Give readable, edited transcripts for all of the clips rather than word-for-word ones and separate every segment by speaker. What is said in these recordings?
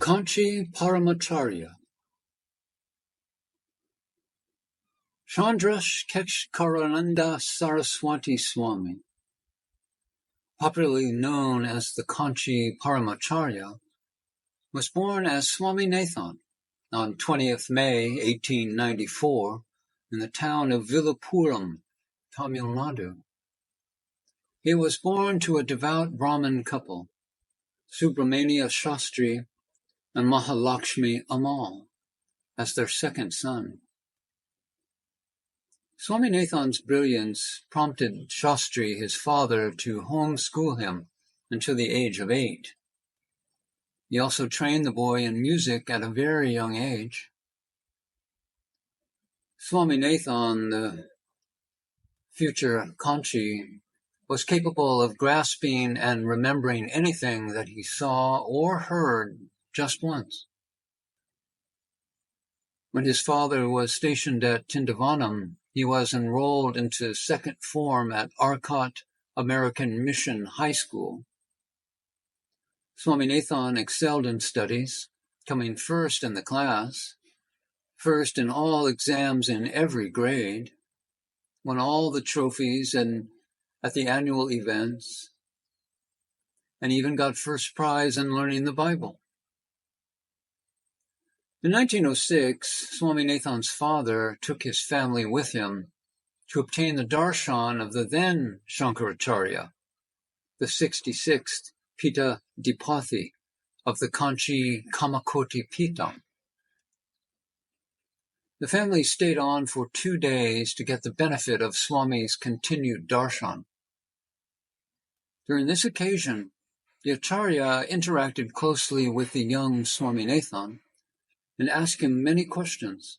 Speaker 1: KANCHI PARAMACHARYA Chandrash Keshkarananda Saraswati Swami, popularly known as the KANCHI Paramacharya, was born as Swami Nathan on 20th May 1894 in the town of Villupuram, Tamil Nadu. He was born to a devout Brahmin couple, Subramania Shastri and Mahalakshmi Amal, as their second son. Swami Nathan's brilliance prompted Shastri, his father, to homeschool him until the age of 8. He also trained the boy in music at a very young age. Swami Nathan, the future KANCHI, was capable of grasping and remembering anything that he saw or heard just once. When his father was stationed at Tindavanam, he was enrolled into second form at Arcot American Mission High School. Swami Nathan excelled in studies, coming first in the class, first in all exams in every grade, won all the trophies and at the annual events, and even got first prize in learning the Bible. In 1906, Swami Nathan's father took his family with him to obtain the darshan of the then Shankaracharya, the 66th Pita Dipati of the KANCHI Kamakoti Pitam. The family stayed on for 2 days to get the benefit of Swami's continued darshan. During this occasion, the Acharya interacted closely with the young Swami Nathan and asked him many questions.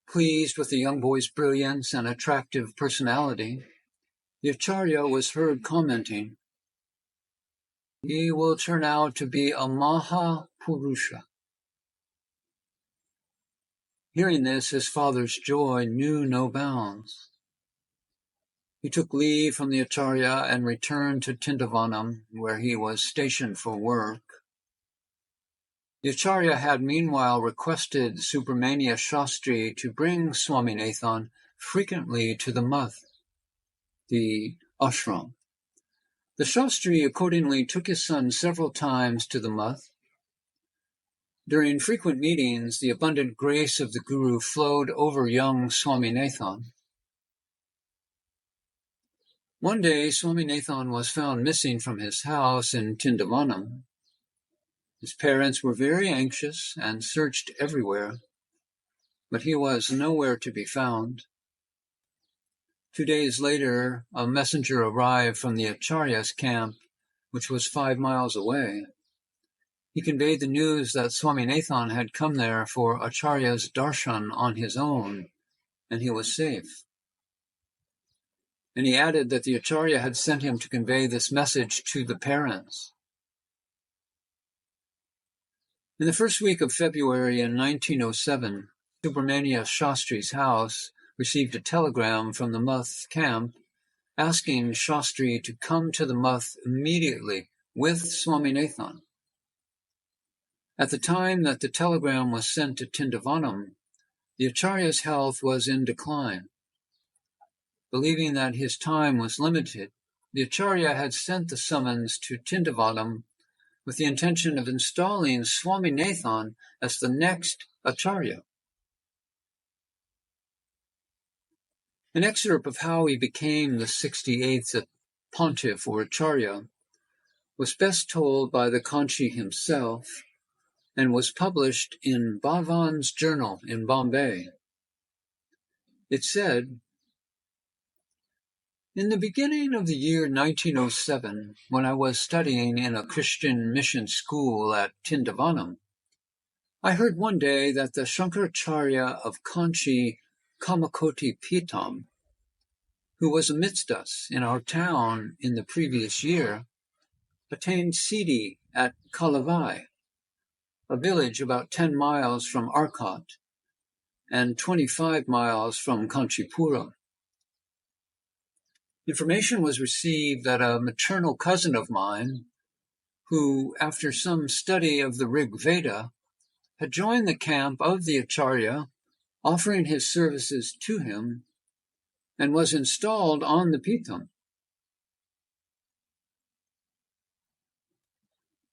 Speaker 1: Pleased with the young boy's brilliance and attractive personality, the Acharya was heard commenting, "He will turn out to be a Mahapurusha." Hearing this, his father's joy knew no bounds. He took leave from the Acharya and returned to Tindavanam, where he was stationed for work. The Acharya had meanwhile requested Subramania Shastri to bring Swami Nathan frequently to the math, the ashram. The Shastri accordingly took his son several times to the math. During frequent meetings, the abundant grace of the Guru flowed over young Swami Nathan. One day, Swami Nathan was found missing from his house in Tindavanam. His parents were very anxious and searched everywhere, but he was nowhere to be found. 2 days later, a messenger arrived from the Acharya's camp, which was 5 miles away. He conveyed the news that Swami Nathan had come there for Acharya's darshan on his own, and he was safe. And he added that the Acharya had sent him to convey this message to the parents. In the first week of February in 1907, Subramania Shastri's house received a telegram from the Muth camp asking Shastri to come to the Muth immediately with Swami Nathan. At the time that the telegram was sent to Tindavanam, the Acharya's health was in decline. Believing that his time was limited, the Acharya had sent the summons to Tindavanam with the intention of installing Swami Nathan as the next Acharya. An excerpt of how he became the 68th pontiff or Acharya was best told by the KANCHI himself and was published in Bhavan's Journal in Bombay. It said, "In the beginning of the year 1907, when I was studying in a Christian mission school at Tindavanam, I heard one day that the Shankaracharya of KANCHI Kamakoti Pitam, who was amidst us in our town in the previous year, attained Siddhi at Kalavai, a village about 10 miles from Arcot and 25 miles from Kanchipura. Information was received that a maternal cousin of mine, who, after some study of the Rig Veda, had joined the camp of the Acharya, offering his services to him, and was installed on the Pitham.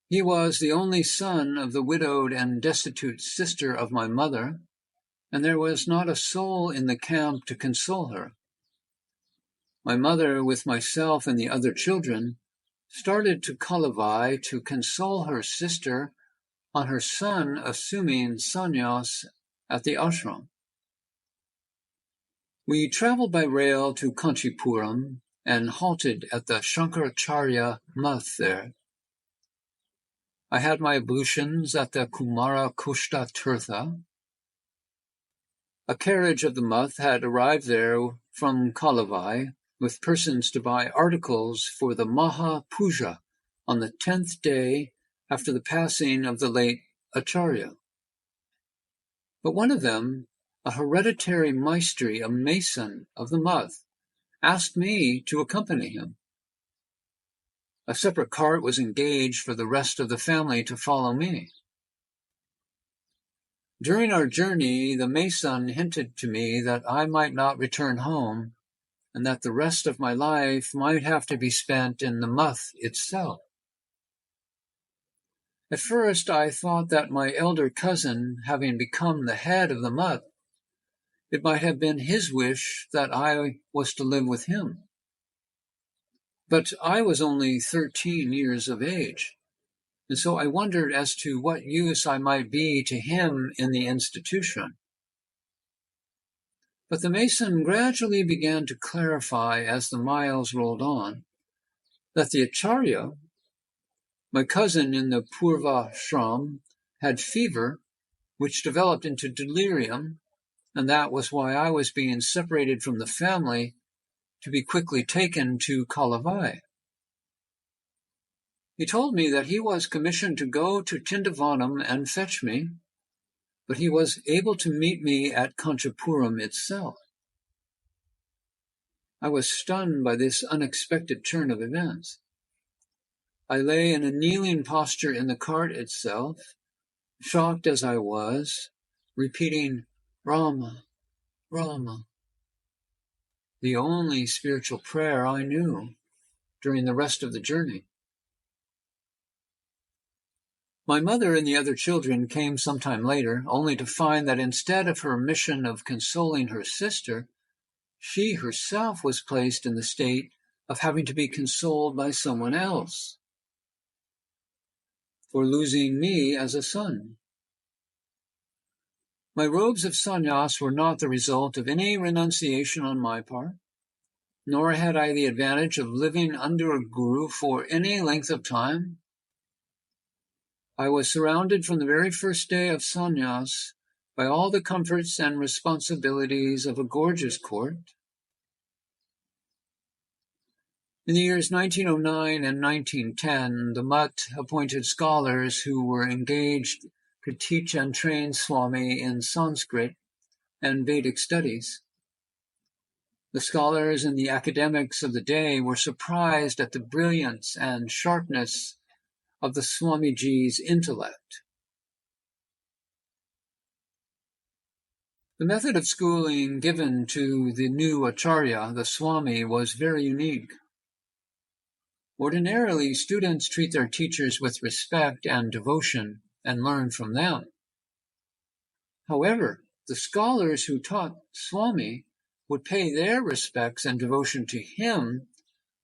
Speaker 1: He was the only son of the widowed and destitute sister of my mother, and there was not a soul in the camp to console her. My mother, with myself and the other children, started to Kalavai to console her sister on her son assuming sannyas at the ashram. We traveled by rail to Kanchipuram and halted at the Shankaracharya Math there. I had my ablutions at the Kumara Kushta Tirtha. A carriage of the Math had arrived there from Kalavai with persons to buy articles for the Maha Puja on the 10th day after the passing of the late Acharya. But one of them, a hereditary maestri, a mason of the Math, asked me to accompany him. A separate cart was engaged for the rest of the family to follow me. During our journey, the mason hinted to me that I might not return home, and that the rest of my life might have to be spent in the Math itself. At first, I thought that my elder cousin, having become the head of the Math, it might have been his wish that I was to live with him. But I was only 13 years of age, and so I wondered as to what use I might be to him in the institution. But the mason gradually began to clarify as the miles rolled on that the Acharya, my cousin in the Purva Shram, had fever, which developed into delirium, and that was why I was being separated from the family to be quickly taken to Kalavai. He told me that he was commissioned to go to Tindavanam and fetch me, but he was able to meet me at Kanchipuram itself. I was stunned by this unexpected turn of events. I lay in a kneeling posture in the cart itself, shocked as I was, repeating, Rama, Rama, the only spiritual prayer I knew during the rest of the journey. My mother and the other children came some time later, only to find that instead of her mission of consoling her sister, she herself was placed in the state of having to be consoled by someone else for losing me as a son. My robes of sannyas were not the result of any renunciation on my part, nor had I the advantage of living under a guru for any length of time. I was surrounded from the very first day of sannyas by all the comforts and responsibilities of a gorgeous court. In the years 1909 and 1910, the Mutt appointed scholars who were engaged to teach and train Swami in Sanskrit and Vedic studies. The scholars and the academics of the day were surprised at the brilliance and sharpness of the Swamiji's intellect. The method of schooling given to the new Acharya, the Swami, was very unique. Ordinarily, students treat their teachers with respect and devotion and learn from them. However, the scholars who taught Swami would pay their respects and devotion to him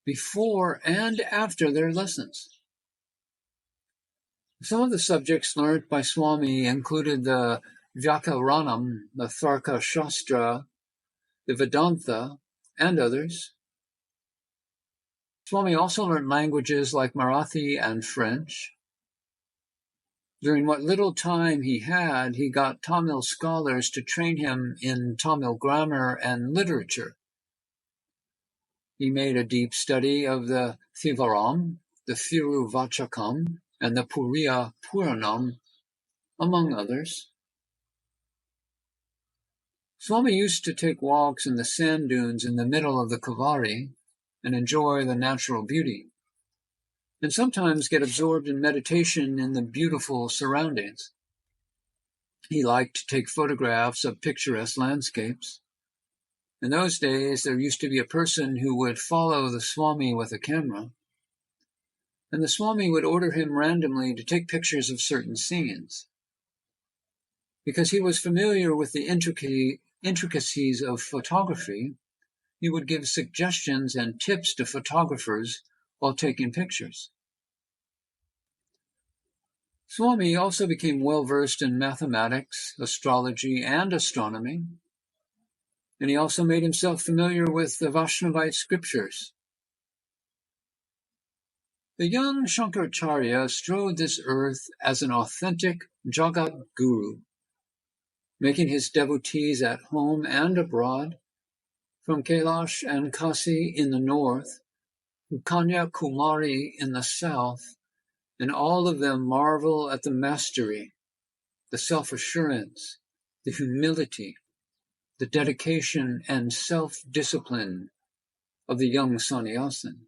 Speaker 1: before and after their lessons. Some of the subjects learnt by Swami included the Vyakaranam, the Tharka Shastra, the Vedanta, and others. Swami also learnt languages like Marathi and French. During what little time he had, he got Tamil scholars to train him in Tamil grammar and literature. He made a deep study of the Thivaram, the Thiruvachakam, and the Periya Puranam, among others. Swami used to take walks in the sand dunes in the middle of the Kavari and enjoy the natural beauty. and sometimes get absorbed in meditation in the beautiful surroundings. He liked to take photographs of picturesque landscapes. In those days, there used to be a person who would follow the Swami with a camera, and the Swami would order him randomly to take pictures of certain scenes. Because he was familiar with the intricacies of photography, he would give suggestions and tips to photographers while taking pictures. Swami also became well-versed in mathematics, astrology, and astronomy, and he also made himself familiar with the Vaishnavite scriptures. The young Shankaracharya strode this earth as an authentic Jagat Guru, making his devotees at home and abroad, from Kailash and Kasi in the north, to Kanyakumari in the south, and all of them marvel at the mastery, the self-assurance, the humility, the dedication and self-discipline of the young sannyasin.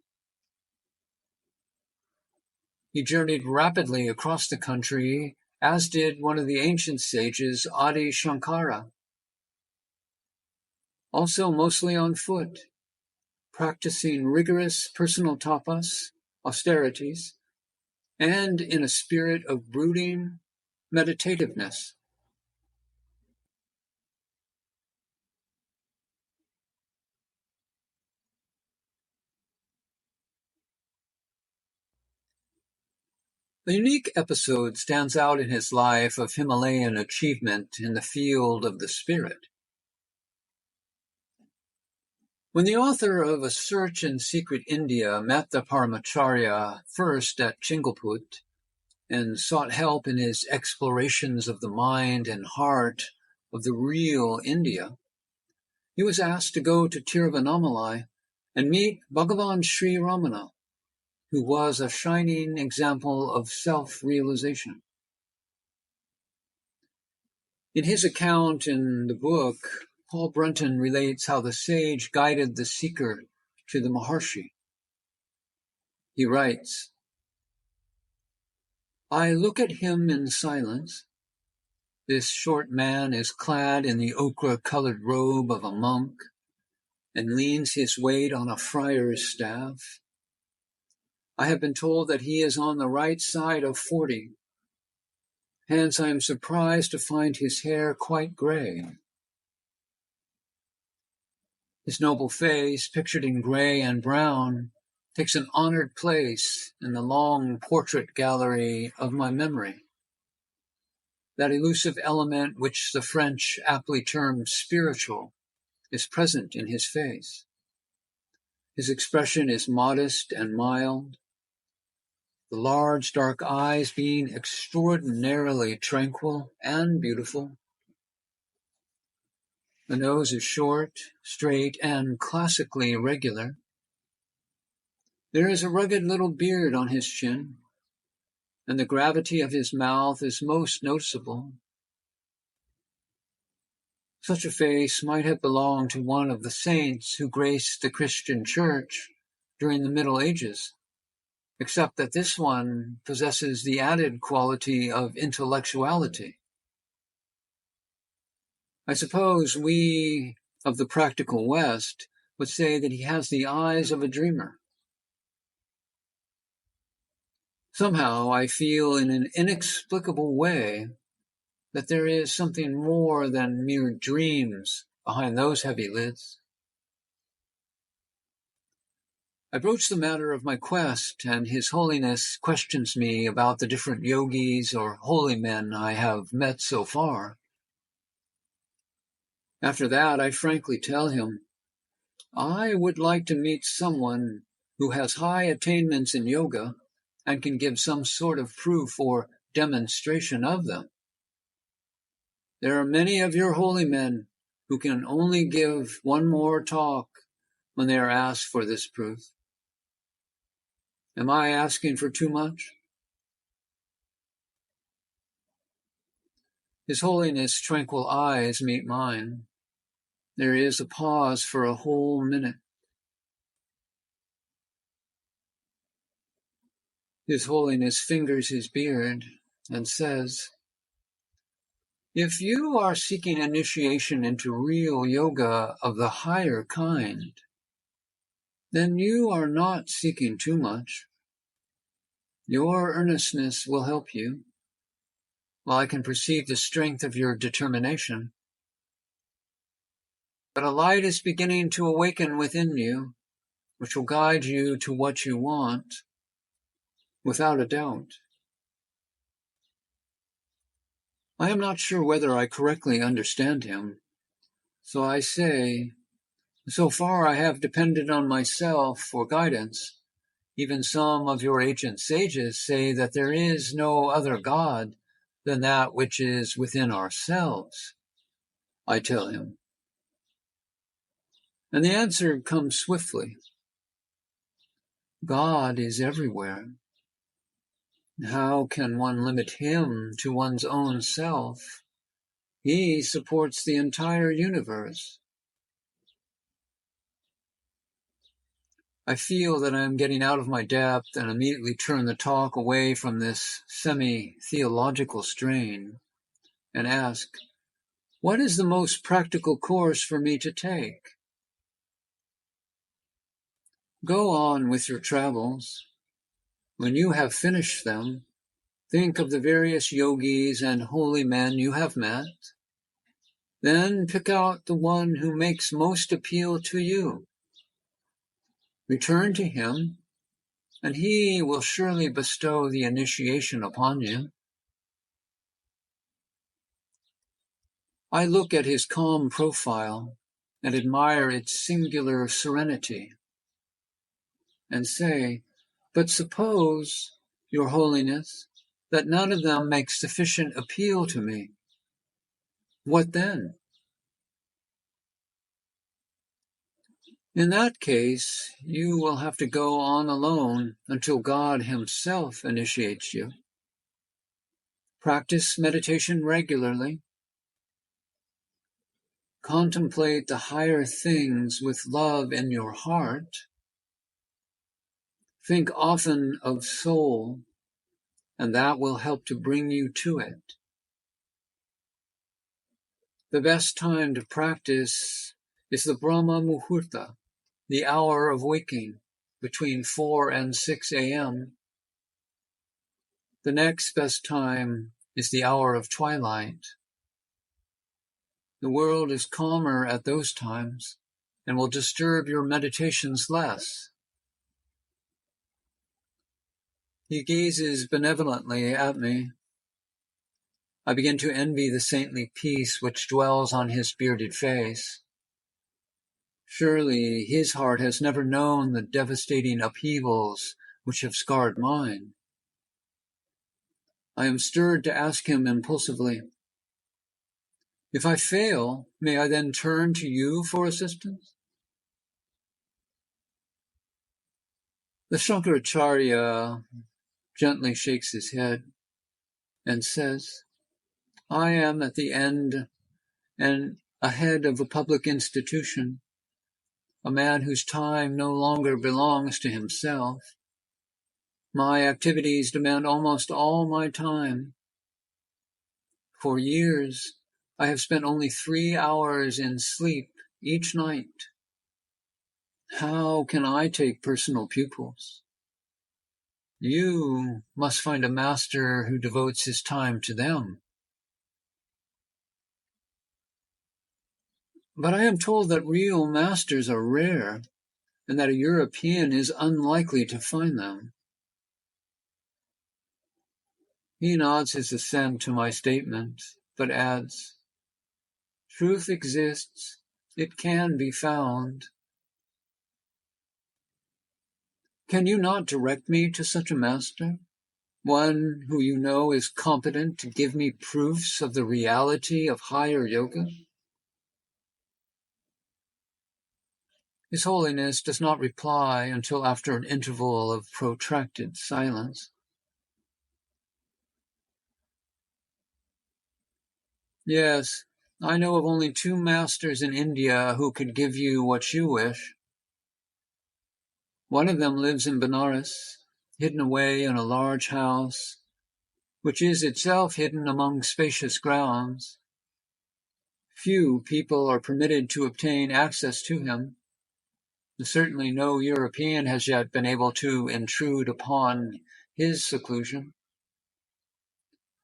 Speaker 1: He journeyed rapidly across the country, as did one of the ancient sages, Adi Shankara, also mostly on foot, practicing rigorous personal tapas, austerities, and in a spirit of brooding meditativeness. A unique episode stands out in his life of Himalayan achievement in the field of the spirit. When the author of A Search in Secret India met the Paramacharya first at Chingalput and sought help in his explorations of the mind and heart of the real India, he was asked to go to Tiruvannamalai and meet Bhagavan Sri Ramana, who was a shining example of self-realization. In his account in the book, Paul Brunton relates how the sage guided the seeker to the Maharshi. He writes, "I look at him in silence. This short man is clad in the ochre-colored robe of a monk and leans his weight on a friar's staff. I have been told that he is on the right side of 40. Hence I am surprised to find his hair quite gray. His noble face, pictured in gray and brown, takes an honored place in the long portrait gallery of my memory. That elusive element which the French aptly term spiritual is present in his face. His expression is modest and mild, the large dark eyes being extraordinarily tranquil and beautiful. The nose is short, straight, and classically regular. There is a rugged little beard on his chin, and the gravity of his mouth is most noticeable. Such a face might have belonged to one of the saints who graced the Christian Church during the Middle Ages, except that this one possesses the added quality of intellectuality. I suppose we of the practical West would say that he has the eyes of a dreamer. Somehow I feel in an inexplicable way that there is something more than mere dreams behind those heavy lids. I broach the matter of my quest, and His Holiness questions me about the different yogis or holy men I have met so far. After that, I frankly tell him, I would like to meet someone who has high attainments in yoga and can give some sort of proof or demonstration of them. There are many of your holy men who can only give one more talk when they are asked for this proof. Am I asking for too much? His Holiness' tranquil eyes meet mine. There is a pause for a whole minute. His Holiness fingers his beard and says, "If you are seeking initiation into real yoga of the higher kind, then you are not seeking too much. Your earnestness will help you, while I can perceive the strength of your determination. But a light is beginning to awaken within you, which will guide you to what you want, without a doubt." I am not sure whether I correctly understand him, so I say, so far I have depended on myself for guidance. Even some of your ancient sages say that there is no other God than that which is within ourselves, I tell him. And the answer comes swiftly. God is everywhere. How can one limit him to one's own self? He supports the entire universe. I feel that I am getting out of my depth and immediately turn the talk away from this semi-theological strain and ask, what is the most practical course for me to take? Go on with your travels. When you have finished them, think of the various yogis and holy men you have met. Then pick out the one who makes most appeal to you. Return to him, and he will surely bestow the initiation upon you. I look at his calm profile and admire its singular serenity, and say, but suppose, Your Holiness, that none of them makes sufficient appeal to me. What then? In that case, you will have to go on alone until God himself initiates you. Practice meditation regularly. Contemplate the higher things with love in your heart. Think often of soul, and that will help to bring you to it. The best time to practice is the Brahma Muhurta, the hour of waking, between 4 and 6 a.m. The next best time is the hour of twilight. The world is calmer at those times and will disturb your meditations less. He gazes benevolently at me. I begin to envy the saintly peace which dwells on his bearded face. Surely his heart has never known the devastating upheavals which have scarred mine. I am stirred to ask him impulsively, if I fail, may I then turn to you for assistance? The Shankaracharya gently shakes his head and says, I am at the end and ahead of a public institution, a man whose time no longer belongs to himself. My activities demand almost all my time. For years, I have spent only 3 hours in sleep each night. How can I take personal pupils? You must find a master who devotes his time to them. But I am told that real masters are rare, and that a European is unlikely to find them. He nods his assent to my statement, but adds, truth exists, it can be found. Can you not direct me to such a master, one who you know is competent to give me proofs of the reality of higher yoga? His Holiness does not reply until after an interval of protracted silence. Yes, I know of only 2 masters in India who could give you what you wish. One of them lives in Benares. hidden away in a large house, which is itself hidden among spacious grounds. Few people are permitted to obtain access to him. Certainly no European has yet been able to intrude upon his seclusion.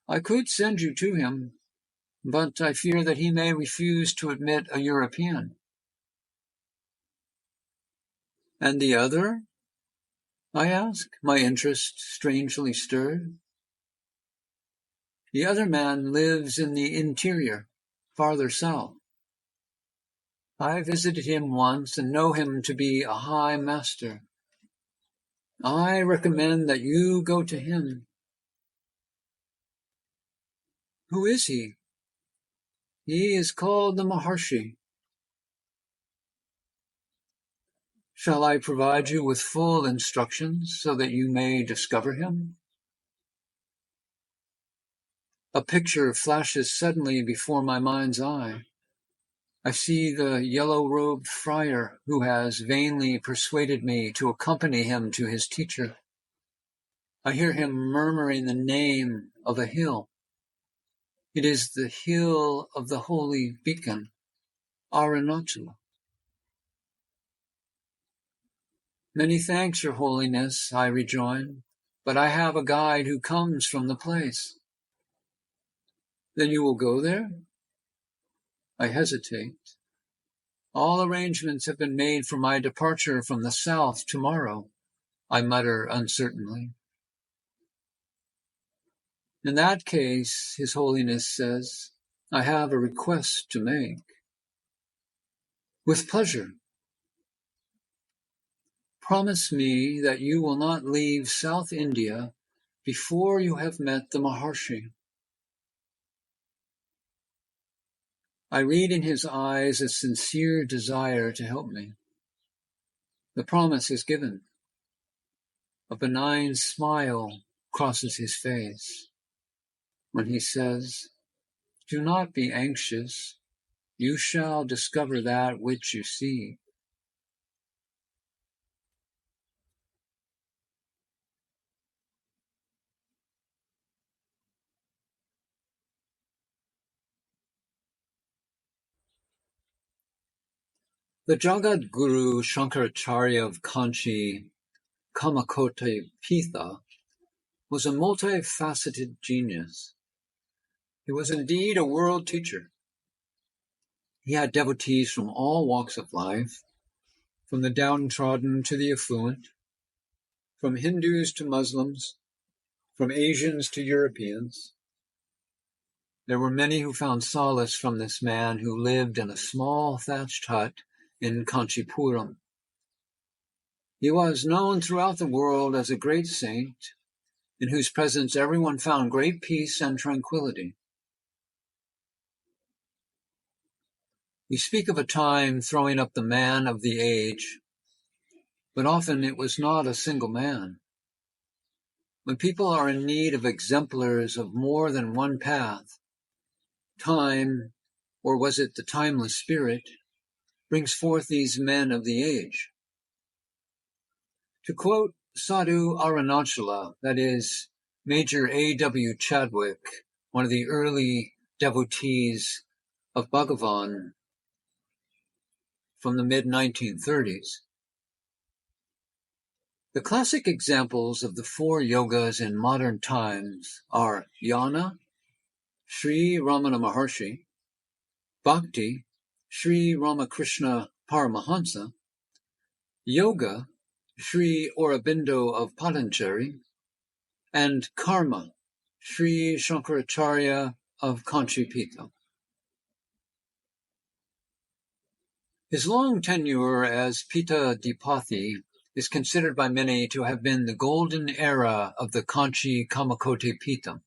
Speaker 1: I could send you to him, but I fear that he may refuse to admit a European. And the other? I ask, my interest strangely stirred. The other man lives in the interior, farther south. I visited him once and know him to be a high master. I recommend that you go to him. Who is he? He is called the Maharshi. Shall I provide you with full instructions so that you may discover him? A picture flashes suddenly before my mind's eye. I see the yellow-robed friar who has vainly persuaded me to accompany him to his teacher. I hear him murmuring the name of a hill. It is the hill of the holy beacon, Arunachala. Many thanks, Your Holiness, I rejoin, but I have a guide who comes from the place. Then you will go there? I hesitate. All arrangements have been made for my departure from the south tomorrow, I mutter uncertainly. In that case, His Holiness says, I have a request to make. With pleasure. Promise me that you will not leave South India before you have met the Maharshi. I read in his eyes a sincere desire to help me. The promise is given. A benign smile crosses his face when he says, Do not be anxious. You shall discover that which you seek. The Jagat Guru Shankaracharya of Kanchi, Kamakote Pitha, was a multifaceted genius. He was indeed a world teacher. He had devotees from all walks of life, from the downtrodden to the affluent, from Hindus to Muslims, from Asians to Europeans. There were many who found solace from this man who lived in a small thatched hut in Kanchipuram. He was known throughout the world as a great saint, in whose presence everyone found great peace and tranquility. We speak of a time throwing up the man of the age, but often it was not a single man. When people are in need of exemplars of more than one path, time, or was it the timeless spirit, brings forth these men of the age. To quote Sadhu Arunachala, that is, Major A.W. Chadwick, one of the early devotees of Bhagavan from the mid-1930s, the classic examples of the four yogas in modern times are Jnana, Sri Ramana Maharshi, Bhakti, Sri Ramakrishna Paramahansa, Yoga, Sri Aurobindo of Patanjali, and Karma, Sri Shankaracharya of Kanchipita. His long tenure as Pitadipati is considered by many to have been the golden era of the Kanchi Kamakote Pita.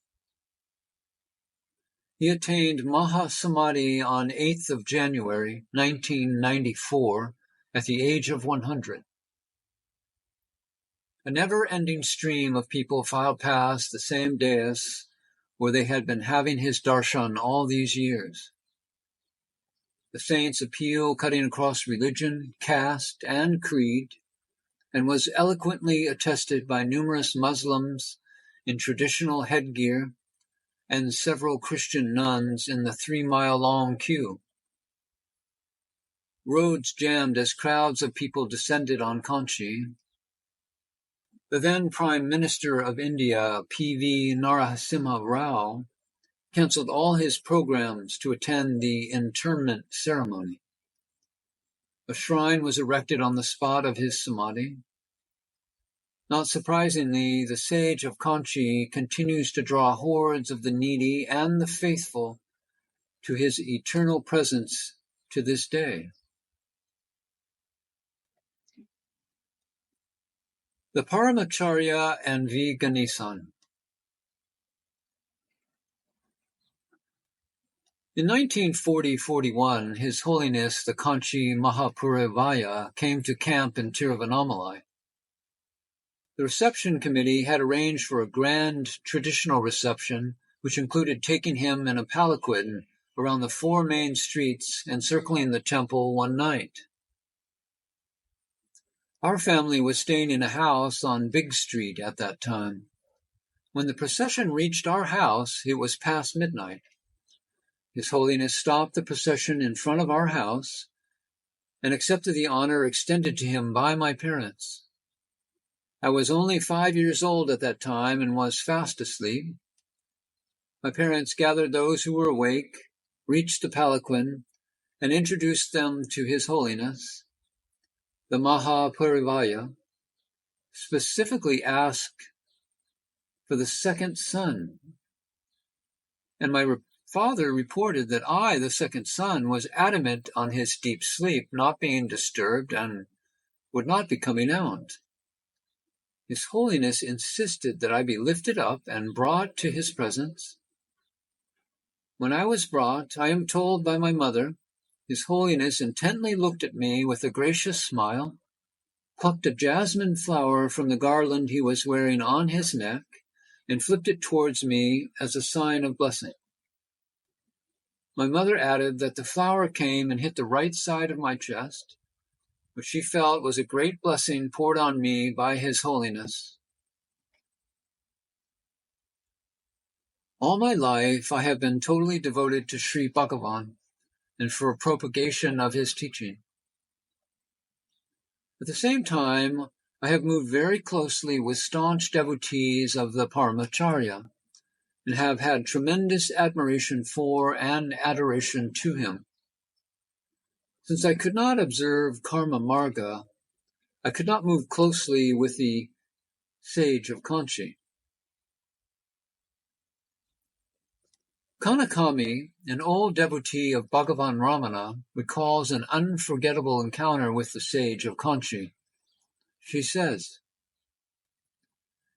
Speaker 1: He attained Mahasamadhi on 8th of January, 1994, at the age of 100. A never-ending stream of people filed past the same dais where they had been having his darshan all these years. The saint's appeal cutting across religion, caste, and creed and was eloquently attested by numerous Muslims in traditional headgear and several Christian nuns in the 3-mile-long queue. Roads jammed as crowds of people descended on Kanchi. The then Prime Minister of India, P.V. Narasimha Rao, cancelled all his programs to attend the interment ceremony. A shrine was erected on the spot of his samadhi. Not surprisingly, the sage of Kanchi continues to draw hordes of the needy and the faithful to his eternal presence to this day. The Paramacharya and V. Ganesan. In 1940-41, His Holiness the Kanchi Mahapurivaya came to camp in Tiruvannamalai. The reception committee had arranged for a grand traditional reception, which included taking him in a palanquin around the 4 main streets encircling the temple one night. Our family was staying in a house on Big Street at that time. When the procession reached our house, it was past midnight. His Holiness stopped the procession in front of our house and accepted the honor extended to him by my parents. I was only 5 years old at that time and was fast asleep. My parents gathered those who were awake, reached the palanquin, and introduced them to His Holiness. The Mahapurivaya specifically asked for the second son, and my father reported that I, the second son, was adamant on his deep sleep, not being disturbed, and would not be coming out. His Holiness insisted that I be lifted up and brought to his presence. When I was brought, I am told by my mother, His Holiness intently looked at me with a gracious smile, plucked a jasmine flower from the garland he was wearing on his neck, and flipped it towards me as a sign of blessing. My mother added that the flower came and hit the right side of my chest, which she felt was a great blessing poured on me by His Holiness. All my life I have been totally devoted to Sri Bhagavan and for propagation of his teaching. At the same time, I have moved very closely with staunch devotees of the Paramacharya and have had tremendous admiration for and adoration to him. Since I could not observe karma marga, I could not move closely with the sage of Kanchi. Kanakami, an old devotee of Bhagavan Ramana, recalls an unforgettable encounter with the sage of Kanchi. She says,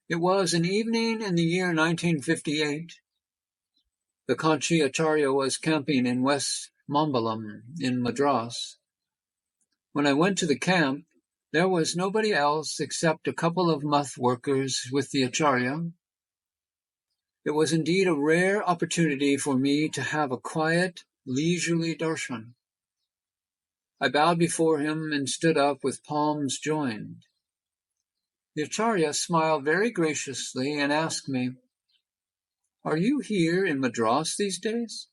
Speaker 1: "It was an evening in the year 1958. The Kanchi Acharya was camping in West Mambalam in Madras. When I went to the camp, there was nobody else except a couple of muth workers with the Acharya. It was indeed a rare opportunity for me to have a quiet, leisurely darshan. I bowed before him and stood up with palms joined. The Acharya smiled very graciously and asked me, 'Are you here in Madras these days?'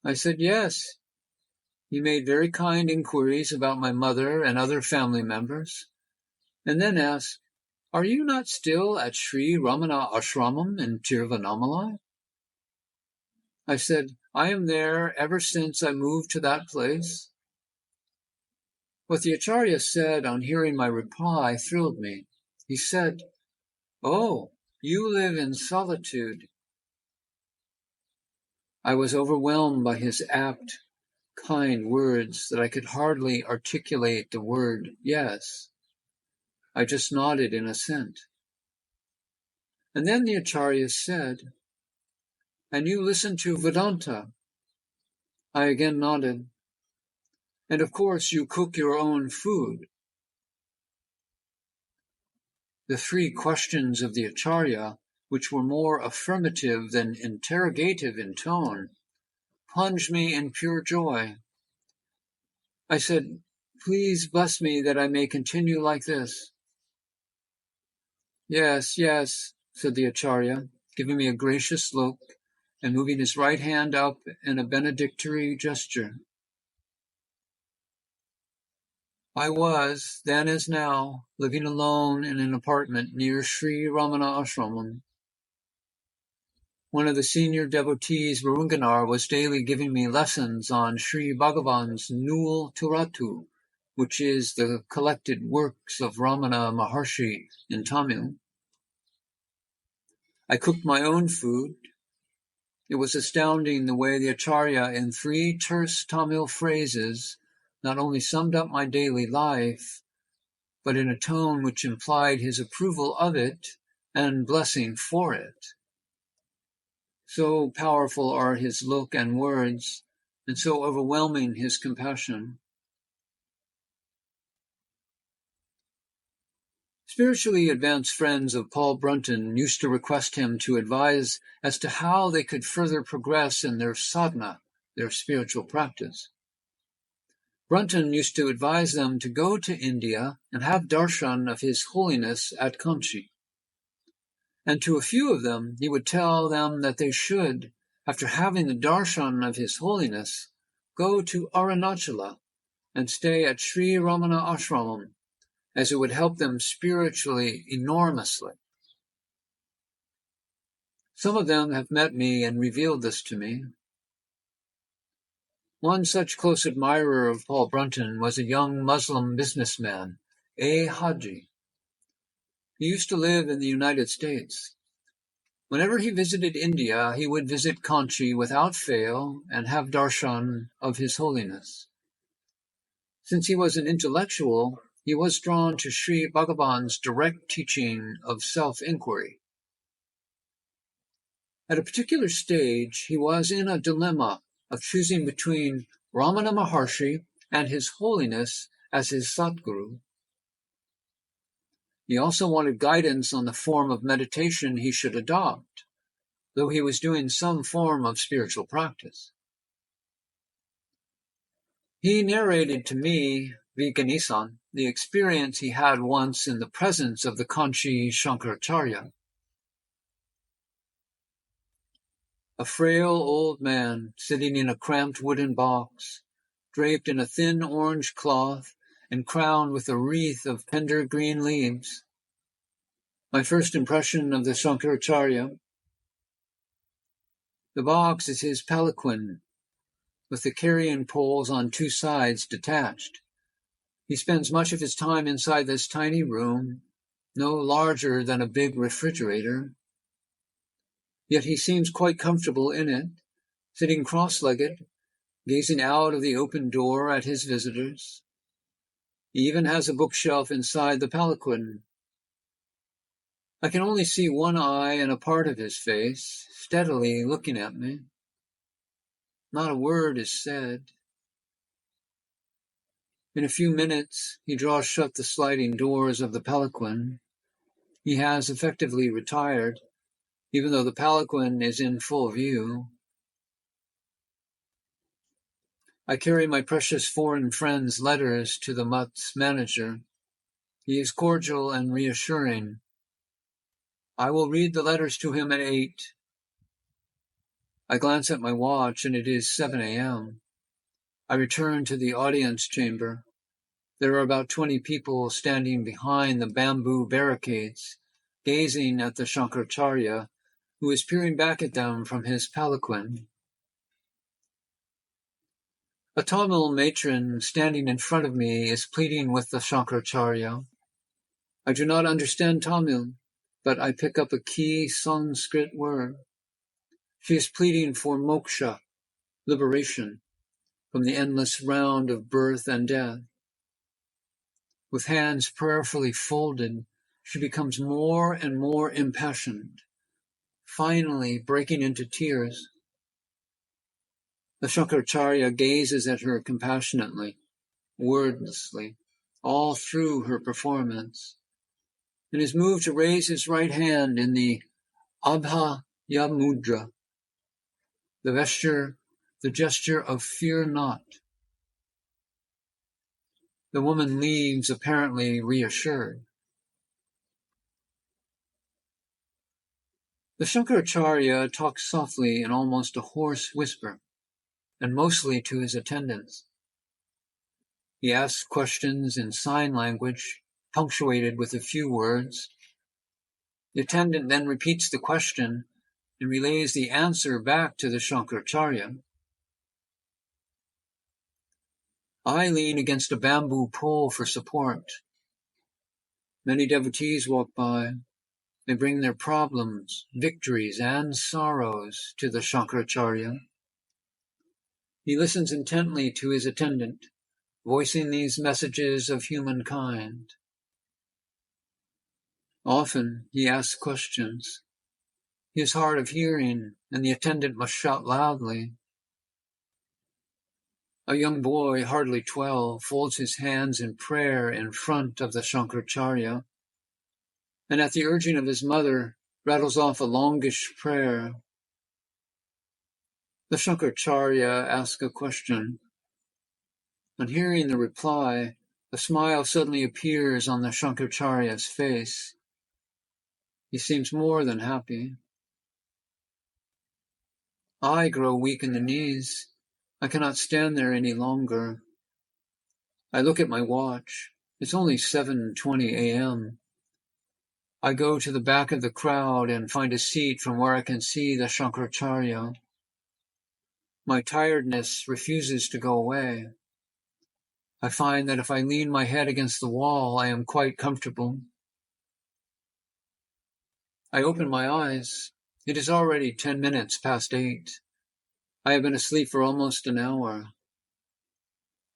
Speaker 1: I said, 'Yes.' He made very kind inquiries about my mother and other family members, and then asked, 'Are you not still at Sri Ramanasramam in Tiruvannamalai?' I said, 'I am there ever since I moved to that place.' What the Acharya said on hearing my reply thrilled me. He said, 'Oh, you live in solitude.' I was overwhelmed by his apt, kind words that I could hardly articulate the word yes. I just nodded in assent. And then the Acharya said, 'And you listen to Vedanta?' I again nodded. 'And of course you cook your own food.' The 3 questions of the Acharya, which were more affirmative than interrogative in tone, plunged me in pure joy. I said, Please bless me that I may continue like this. Yes, yes, said the Acharya, giving me a gracious look and moving his right hand up in a benedictory gesture. I was, then as now, living alone in an apartment near Sri Ramanasramam. One of the senior devotees, Varunganar, was daily giving me lessons on Sri Bhagavan's Nul Turatu, which is the collected works of Ramana Maharshi in Tamil. I cooked my own food. It was astounding the way the Acharya, in 3 terse Tamil phrases, not only summed up my daily life, but in a tone which implied his approval of it and blessing for it. So powerful are his look and words, and so overwhelming his compassion. Spiritually advanced friends of Paul Brunton used to request him to advise as to how they could further progress in their sadhana, their spiritual practice. Brunton used to advise them to go to India and have darshan of His Holiness at KANCHI. And to a few of them, he would tell them that they should, after having the darshan of His Holiness, go to Arunachala and stay at Sri Ramanasramam, as it would help them spiritually enormously. Some of them have met me and revealed this to me. One such close admirer of Paul Brunton was a young Muslim businessman, A. Haji. He used to live in the United States. Whenever he visited India, he would visit Kanchi without fail and have darshan of His Holiness. Since he was an intellectual, he was drawn to Sri Bhagavan's direct teaching of self-inquiry. At a particular stage, he was in a dilemma of choosing between Ramana Maharshi and His Holiness as his Satguru. He also wanted guidance on the form of meditation he should adopt, though he was doing some form of spiritual practice. He narrated to me, via Ganesan, the experience he had once in the presence of the Kanchi Shankaracharya. A frail old man sitting in a cramped wooden box, draped in a thin orange cloth and crowned with a wreath of tender green leaves. My first impression of the Shankaracharya. The box is his palanquin, with the carrying poles on 2 sides detached. He spends much of his time inside this tiny room, no larger than a big refrigerator. Yet he seems quite comfortable in it, sitting cross-legged, gazing out of the open door at his visitors. He even has a bookshelf inside the palanquin. I can only see one eye and a part of his face, steadily looking at me. Not a word is said. In a few minutes, he draws shut the sliding doors of the palanquin. He has effectively retired, even though the palanquin is in full view. I carry my precious foreign friend's letters to the mutt's manager. He is cordial and reassuring. I will read the letters to him at 8. I glance at my watch, and it is 7 a.m. I return to the audience chamber. There are about 20 people standing behind the bamboo barricades, gazing at the Shankaracharya, who is peering back at them from his palanquin. A Tamil matron standing in front of me is pleading with the Shankaracharya. I do not understand Tamil, but I pick up a key Sanskrit word. She is pleading for moksha, liberation, from the endless round of birth and death. With hands prayerfully folded, she becomes more and more impassioned, finally breaking into tears. The Shankaracharya gazes at her compassionately, wordlessly, all through her performance, and is moved to raise his right hand in the Abhaya Mudra, the gesture of fear not. The woman leaves apparently reassured. The Shankaracharya talks softly in almost a hoarse whisper, and mostly to his attendants. He asks questions in sign language, punctuated with a few words. The attendant then repeats the question and relays the answer back to the Shankaracharya. I lean against a bamboo pole for support. Many devotees walk by. They bring their problems, victories, and sorrows to the Shankaracharya. He listens intently to his attendant, voicing these messages of humankind. Often he asks questions. He is hard of hearing, and the attendant must shout loudly. A young boy, hardly 12, folds his hands in prayer in front of the Shankaracharya, and at the urging of his mother, rattles off a longish prayer. The Shankaracharya asks a question. On hearing the reply, a smile suddenly appears on the Shankaracharya's face. He seems more than happy. I grow weak in the knees. I cannot stand there any longer. I look at my watch. It's only 7:20 a.m. I go to the back of the crowd and find a seat from where I can see the Shankaracharya. My tiredness refuses to go away. I find that if I lean my head against the wall, I am quite comfortable. I open my eyes. It is already 10 minutes past 8. I have been asleep for almost an hour.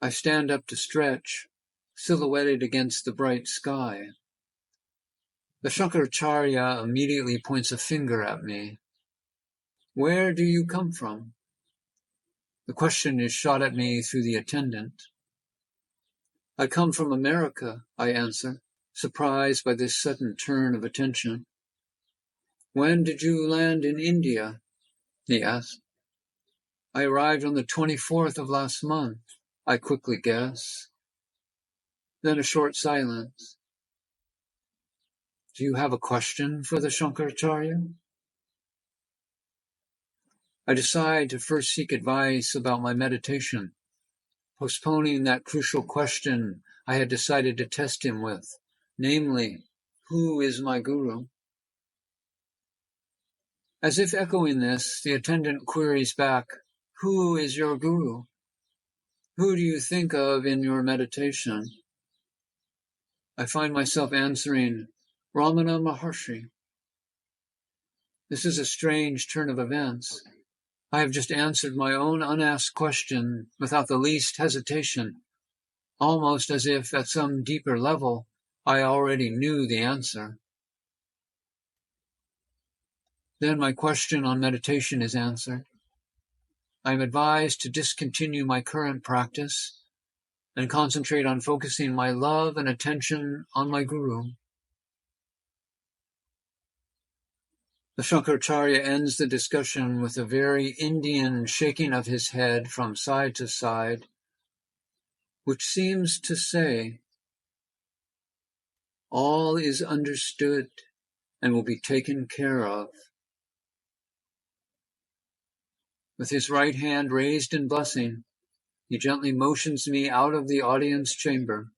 Speaker 1: I stand up to stretch, silhouetted against the bright sky. The Shankaracharya immediately points a finger at me. Where do you come from? The question is shot at me through the attendant. I come from America, I answer, surprised by this sudden turn of attention. When did you land in India? He asked. I arrived on the 24th of last month, I quickly guess. Then a short silence. Do you have a question for the Shankaracharya? I decide to first seek advice about my meditation, postponing that crucial question I had decided to test him with, namely, who is my guru? As if echoing this, the attendant queries back, who is your guru? Who do you think of in your meditation? I find myself answering, Ramana Maharshi. This is a strange turn of events. I have just answered my own unasked question without the least hesitation, almost as if at some deeper level I already knew the answer. Then my question on meditation is answered. I am advised to discontinue my current practice and concentrate on focusing my love and attention on my guru. The Shankaracharya ends the discussion with a very Indian shaking of his head from side to side, which seems to say, all is understood and will be taken care of. With his right hand raised in blessing, he gently motions me out of the audience chamber.